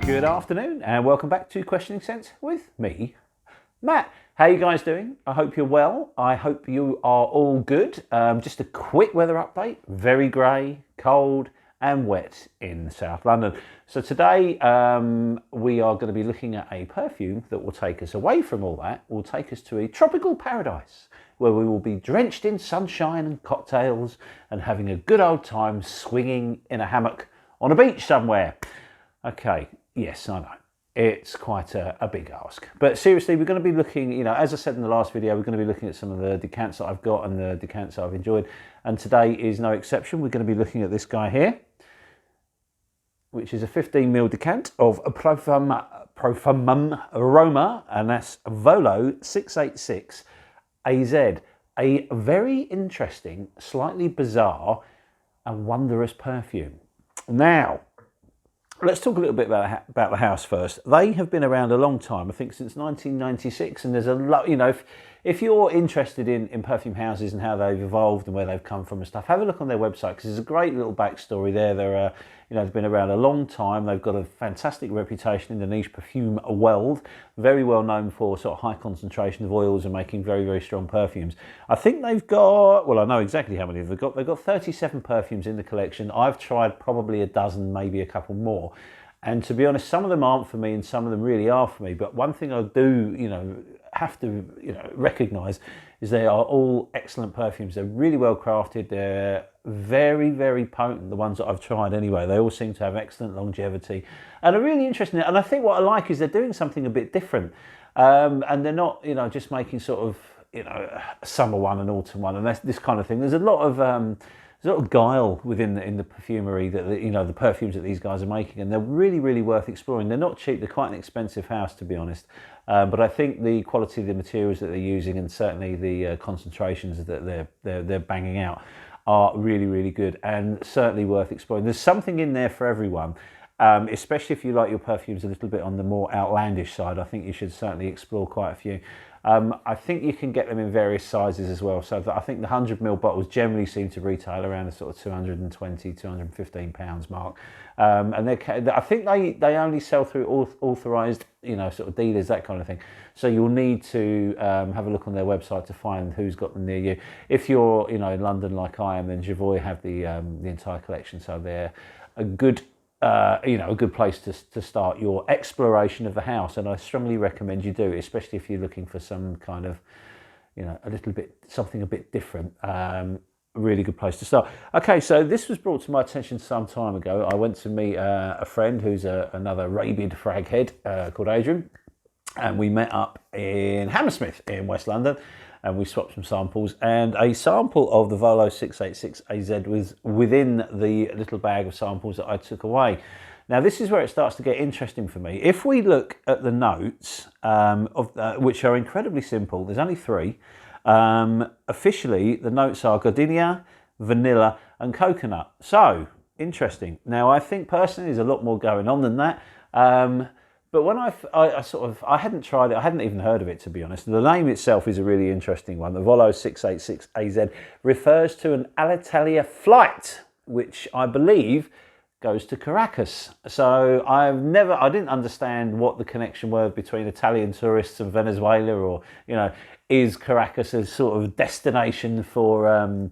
Good afternoon and welcome back to Questioning Sense with me, Matt. How you guys doing? I hope you're well. I hope you are all good. Just a quick weather update. Very grey, cold and wet in South London. So today we are going to be looking at a perfume that will take us away from all that, will take us to a tropical paradise where we will be drenched in sunshine and cocktails and having a good old time swinging in a hammock on a beach somewhere. Okay, yes, I know. It's quite a big ask. But seriously, we're going to be looking, you know, as I said in the last video, we're going to be looking at some of the decants that I've got and the decants that I've enjoyed. And today is no exception. We're going to be looking at this guy here, which is a 15ml decant of Profumum Roma, and that's Volo 686 AZ. A very interesting, slightly bizarre and wondrous perfume. Now, let's talk a little bit about the house first. They have been around a long time, I think since 1996, and there's a lot, you know, if you're interested in perfume houses and how they've evolved and where they've come from and stuff, have a look on their website because there's a great little backstory there. They're, you know, they've been around a long time. They've got a fantastic reputation in the niche perfume world, very well known for sort of high concentration of oils and making very, very strong perfumes. I think they've got, well, I know exactly how many they've got. They've got 37 perfumes in the collection. I've tried probably a dozen, maybe a couple more. And to be honest, some of them aren't for me and some of them really are for me. But one thing I do, you know, have to, you know, recognise is they are all excellent perfumes. They're really well crafted. They're very, very potent, the ones that I've tried anyway. They all seem to have excellent longevity and are really interesting. And I think what I like is they're doing something a bit different. And they're not, you know, just making sort of, you know, a summer one and autumn one and that's this kind of thing. There's a lot of guile within the perfumery that, you know, the perfumes that these guys are making, and they're really, really worth exploring. They're not cheap. They're quite an expensive house, to be honest. But I think the quality of the materials that they're using and certainly the concentrations that they're banging out are really, really good and certainly worth exploring. There's something in there for everyone, especially if you like your perfumes a little bit on the more outlandish side. I think you should certainly explore quite a few. I think you can get them in various sizes as well. So I think the 100ml bottles generally seem to retail around the sort of 220, 215 pounds mark. And I think they only sell through authorised, you know, sort of dealers, that kind of thing. So you'll need to have a look on their website to find who's got them near you. If you're, you know, in London like I am, then Javoy have the entire collection. So they're a good, you know, a good place to start your exploration of the house, and I strongly recommend you do, especially if you're looking for some kind of, you know, a little bit, something a bit different. A really good place to start. Okay, so this was brought to my attention some time ago. I went to meet a friend who's another rabid frag head called Adrian, and we met up in Hammersmith in West London. And we swapped some samples, and a sample of the Volo 686 AZ was within the little bag of samples that I took away. Now, this is where it starts to get interesting for me. If we look at the notes, which are incredibly simple, there's only 3. Officially, the notes are gardenia, vanilla, and coconut. So, interesting. Now, I think personally there's a lot more going on than that. But when I hadn't tried it, I hadn't even heard of it, to be honest. The name itself is a really interesting one. The Volo 686 AZ refers to an Alitalia flight, which I believe goes to Caracas. So I didn't understand what the connection was between Italian tourists and Venezuela, or, you know, is Caracas a sort of destination for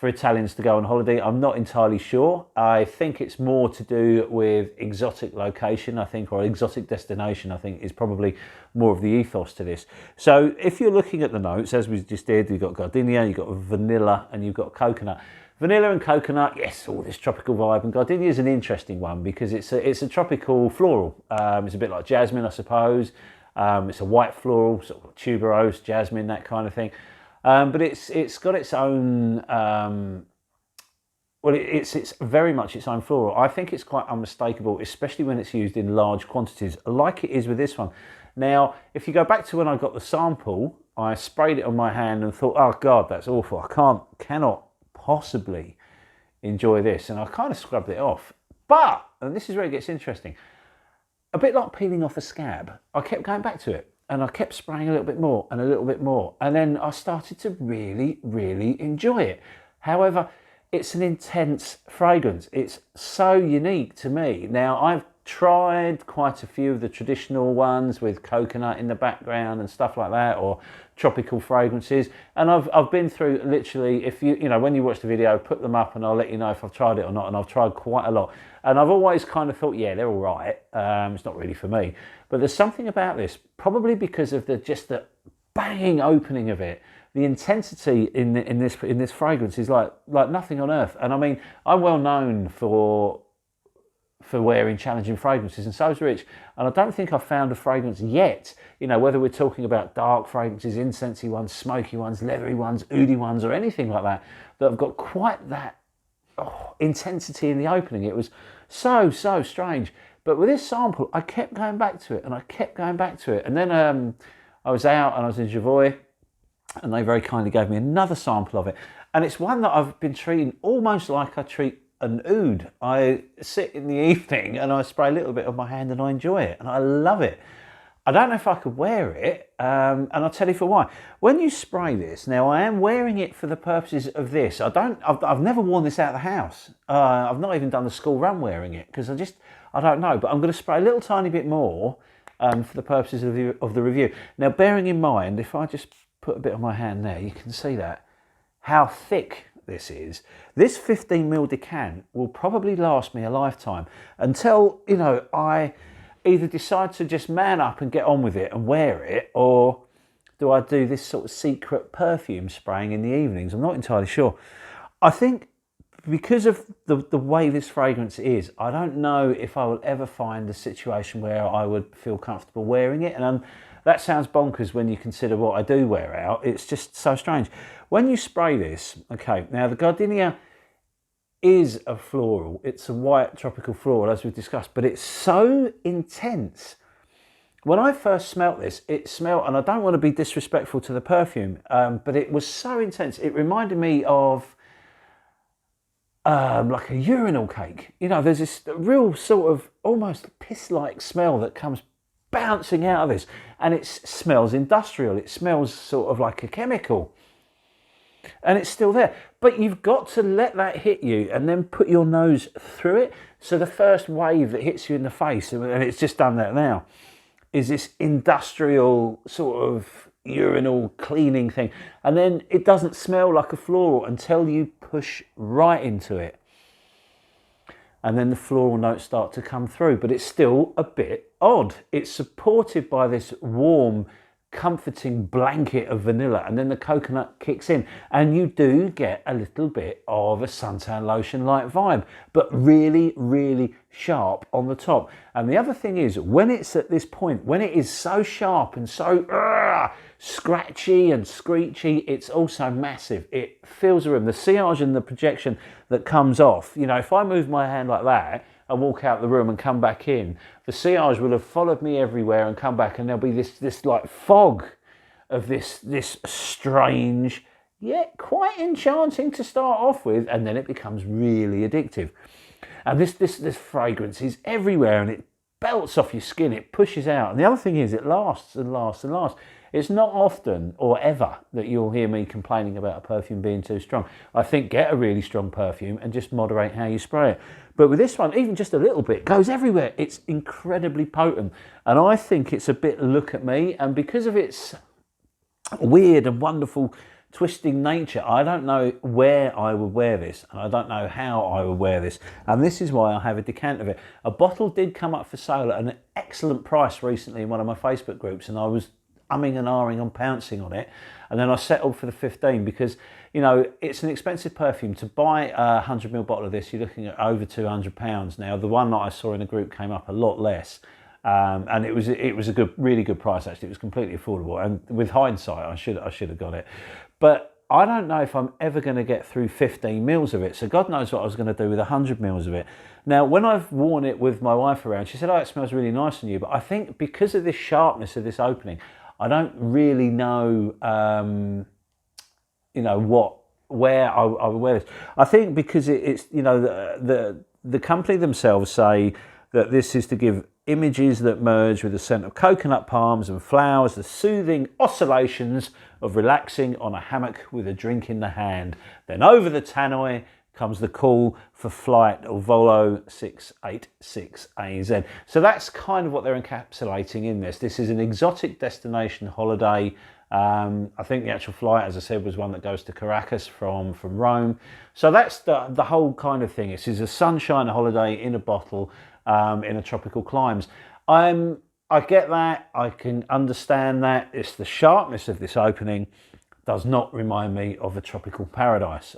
Italians to go on holiday? I'm not entirely sure. I think it's more to do with exotic location, I think, or exotic destination, I think, is probably more of the ethos to this. So if you're looking at the notes, as we just did, you've got gardenia, you've got vanilla, and you've got coconut. Vanilla and coconut, yes, all this tropical vibe, and gardenia is an interesting one because it's a tropical floral. It's a bit like jasmine, I suppose. It's a white floral, sort of tuberose, jasmine, that kind of thing. But it's got its own, well, it's very much its own floral. I think it's quite unmistakable, especially when it's used in large quantities, like it is with this one. Now, if you go back to when I got the sample, I sprayed it on my hand and thought, oh God, that's awful. I cannot possibly enjoy this. And I kind of scrubbed it off. But, and this is where it gets interesting, a bit like peeling off a scab, I kept going back to it. And I kept spraying a little bit more and a little bit more. And then I started to really, really enjoy it. However, it's an intense fragrance. It's so unique to me. Now, I've tried quite a few of the traditional ones with coconut in the background and stuff like that, or tropical fragrances. And I've been through literally, if you know, when you watch the video, put them up and I'll let you know if I've tried it or not. And I've tried quite a lot. And I've always kind of thought, yeah, they're all right. It's not really for me. But there's something about this, probably because of the banging opening of it. The intensity in this fragrance is like nothing on earth. And I mean, I'm well known for wearing challenging fragrances, and so is Rich. And I don't think I've found a fragrance yet, you know, whether we're talking about dark fragrances, incensey ones, smoky ones, leathery ones, oody ones, or anything like that, that have got quite that intensity in the opening. It was so strange. But with this sample, I kept going back to it, and I kept going back to it. And then I was out and I was in Javoy, and they very kindly gave me another sample of it. And it's one that I've been treating almost like I treat an oud. I sit in the evening and I spray a little bit on my hand and I enjoy it, and I love it. I don't know if I could wear it, and I'll tell you for why. When you spray this, now I am wearing it for the purposes of this. I've never worn this out of the house. I've not even done the school run wearing it, because I don't know, but I'm going to spray a little tiny bit more for the purposes of the review. Now, bearing in mind, if I just put a bit on my hand there, you can see that, how thick this is. This 15ml decant will probably last me a lifetime, until, you know, I either decide to just man up and get on with it and wear it, or do I do this sort of secret perfume spraying in the evenings? I'm not entirely sure. I think because of the way this fragrance is, I don't know if I will ever find a situation where I would feel comfortable wearing it. And that sounds bonkers when you consider what I do wear out. It's just so strange. When you spray this, okay, now the gardenia is a floral. It's a white tropical floral, as we've discussed, but it's so intense. When I first smelt this, it smelled, and I don't want to be disrespectful to the perfume, but it was so intense. It reminded me of like a urinal cake. You know, there's this real sort of almost piss-like smell that comes bouncing out of this, and it smells industrial. It smells sort of like a chemical, and it's still there. But you've got to let that hit you and then put your nose through it. So the first wave that hits you in the face, and it's just done that now, is this industrial sort of urinal cleaning thing. And then it doesn't smell like a floral until you push right into it. And then the floral notes start to come through, but it's still a bit odd. It's supported by this warm, comforting blanket of vanilla, and then the coconut kicks in, and you do get a little bit of a suntan lotion like vibe, but really sharp on the top. And the other thing is, when it's at this point, when it is so sharp and so scratchy and screechy, it's also massive. It fills the room. The sillage and the projection that comes off, you know, if I move my hand like that and walk out the room and come back in, the sillage will have followed me everywhere and come back, and there'll be this like fog of this strange, yet quite enchanting to start off with, and then it becomes really addictive. And this fragrance is everywhere, and it belts off your skin, it pushes out. And the other thing is, it lasts and lasts and lasts. It's not often or ever that you'll hear me complaining about a perfume being too strong. I think get a really strong perfume and just moderate how you spray it. But with this one, even just a little bit goes everywhere. It's incredibly potent. And I think it's a bit look at me. And because of its weird and wonderful twisting nature, I don't know where I would wear this, and I don't know how I would wear this. And this is why I have a decant of it. A bottle did come up for sale at an excellent price recently in one of my Facebook groups, and I was umming and ahhing on pouncing on it, and then I settled for the 15 because, you know, it's an expensive perfume. To buy a 100ml bottle of this, you're looking at over £200. Now, the one that I saw in the group came up a lot less, and it was a really good price actually. It was completely affordable, and with hindsight, I should have got it. But I don't know if I'm ever going to get through 15 mils of it, so God knows what I was going to do with 100 mils of it. Now, when I've worn it with my wife around, she said, "Oh, it smells really nice on you," but I think because of this sharpness of this opening, I don't really know, you know, where I would wear this. I think because it's, you know, the company themselves say that this is to give images that merge with the scent of coconut palms and flowers, the soothing oscillations of relaxing on a hammock with a drink in the hand. Then over the tannoy comes the call for flight or Volo 686AZ. So that's kind of what they're encapsulating in this. This is an exotic destination holiday. I think the actual flight, as I said, was one that goes to Caracas from Rome. So that's the whole kind of thing. This is a sunshine holiday in a bottle in a tropical climes. I get that. I can understand that. It's the sharpness of this opening does not remind me of a tropical paradise.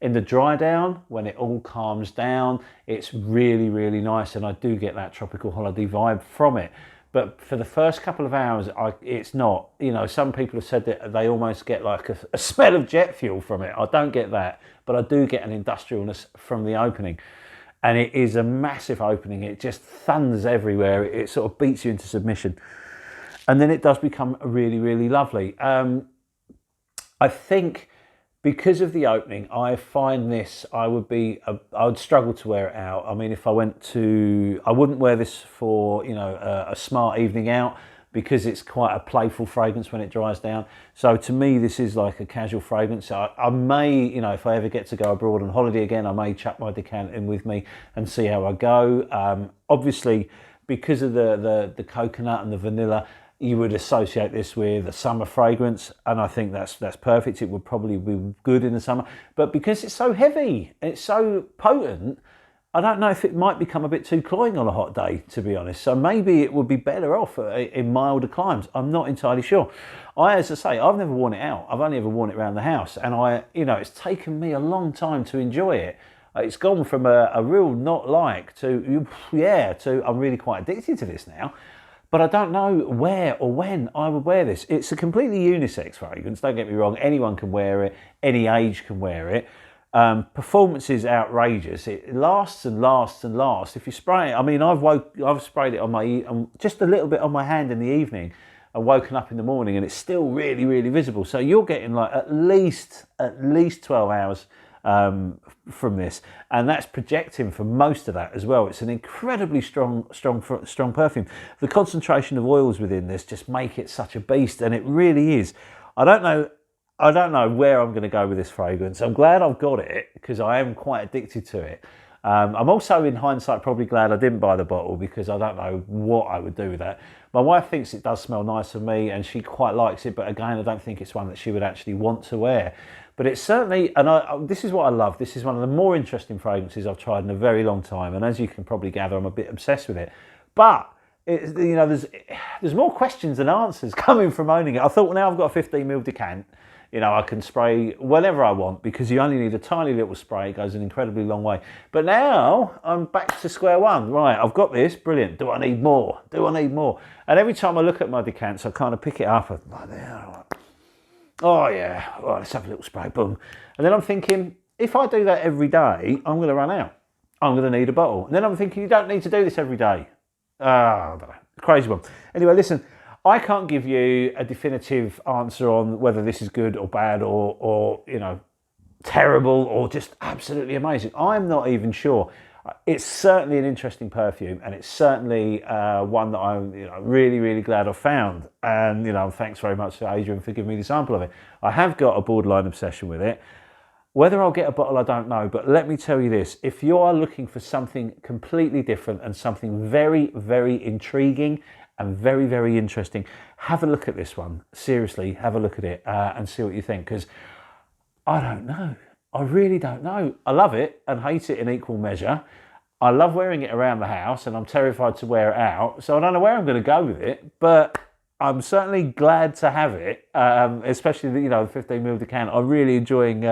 In the dry down, when it all calms down, it's really, really nice, and I do get that tropical holiday vibe from it. But for the first couple of hours, it's not. You know, some people have said that they almost get like a smell of jet fuel from it. I don't get that, but I do get an industrialness from the opening. And it is a massive opening. It just thunders everywhere. It sort of beats you into submission. And then it does become really, really lovely. I think because of the opening, I find this, I would struggle to wear it out. I mean, if I wouldn't wear this for, you know, a smart evening out, because it's quite a playful fragrance when it dries down. So to me, this is like a casual fragrance. I may, you know, if I ever get to go abroad on holiday again, I may chuck my decant in with me and see how I go. Obviously, because of the coconut and the vanilla, you would associate this with a summer fragrance, and I think that's perfect. It would probably be good in the summer, but because it's so heavy, it's so potent, I don't know if it might become a bit too cloying on a hot day, to be honest. So maybe it would be better off in milder climes. I'm not entirely sure. As I say, I've never worn it out. I've only ever worn it around the house, and you know, it's taken me a long time to enjoy it. It's gone from a real not like to I'm really quite addicted to this now. But I don't know where or when I would wear this. It's a completely unisex fragrance, don't get me wrong. Anyone can wear it, any age can wear it. Performance is outrageous. It lasts and lasts and lasts. If you spray it, I mean, I've sprayed it on just a little bit on my hand in the evening and woken up in the morning, and it's still really, really visible. So you're getting like at least 12 hours from this, and that's projecting for most of that as well. It's an incredibly strong perfume. The concentration of oils within this just make it such a beast, and it really is. I don't know where I'm going to go with this fragrance. I'm glad I've got it because I am quite addicted to it. I'm also, in hindsight, probably glad I didn't buy the bottle because I don't know what I would do with that. My wife thinks it does smell nice of me and she quite likes it, but again, I don't think it's one that she would actually want to wear. But it's certainly, and this is what I love, this is one of the more interesting fragrances I've tried in a very long time, and as you can probably gather, I'm a bit obsessed with it. But, you know, there's more questions than answers coming from owning it. I thought, well, now I've got a 15ml decant, you know, I can spray whenever I want because you only need a tiny little spray. It goes an incredibly long way. But now I'm back to square one. Right, I've got this. Brilliant. Do I need more? Do I need more? And every time I look at my decants, I kind of pick it up. I'm like, oh, yeah. Well, let's have a little spray. Boom. And then I'm thinking, if I do that every day, I'm going to run out. I'm going to need a bottle. And then I'm thinking, you don't need to do this every day. I don't know. Crazy one. Anyway, listen. I can't give you a definitive answer on whether this is good or bad or you know, terrible or just absolutely amazing. I'm not even sure. It's certainly an interesting perfume, and it's certainly one that I'm, you know, really, really glad I found. And, you know, thanks very much to Adrian for giving me the sample of it. I have got a borderline obsession with it. Whether I'll get a bottle, I don't know. But let me tell you this. If you are looking for something completely different and something very, very intriguing and very, very interesting, have a look at this one. Seriously, have a look at it and see what you think, because I don't know. I really don't know. I love it and hate it in equal measure. I love wearing it around the house and I'm terrified to wear it out. So I don't know where I'm going to go with it, but I'm certainly glad to have it, especially, you know, the 15ml decant. I'm really enjoying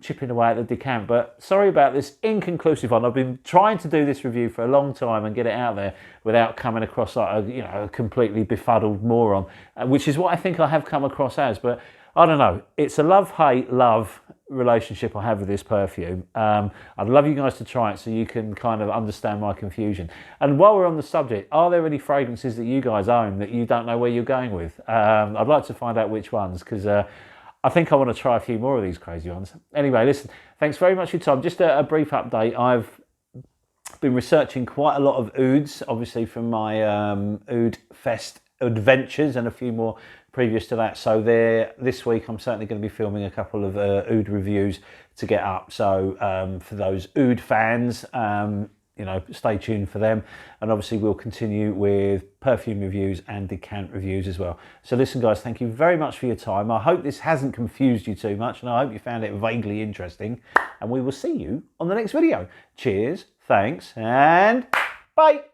chipping away at the decant, but sorry about this inconclusive one. I've been trying to do this review for a long time and get it out there without coming across like a, you know, a completely befuddled moron, which is what I think I have come across as. But I don't know. It's a love-hate love relationship I have with this perfume. I'd love you guys to try it so you can kind of understand my confusion. And while we're on the subject, are there any fragrances that you guys own that you don't know where you're going with? I'd like to find out which ones, because I think I want to try a few more of these crazy ones. Anyway, listen, thanks very much for your time. Just a brief update. I've been researching quite a lot of ouds, obviously from my Oud Fest adventures and a few more previous to that. So this week I'm certainly going to be filming a couple of oud reviews to get up. So for those oud fans, you know, stay tuned for them. And obviously we'll continue with perfume reviews and decant reviews as well. So listen guys, thank you very much for your time. I hope this hasn't confused you too much, and I hope you found it vaguely interesting. And we will see you on the next video. Cheers, thanks, and bye.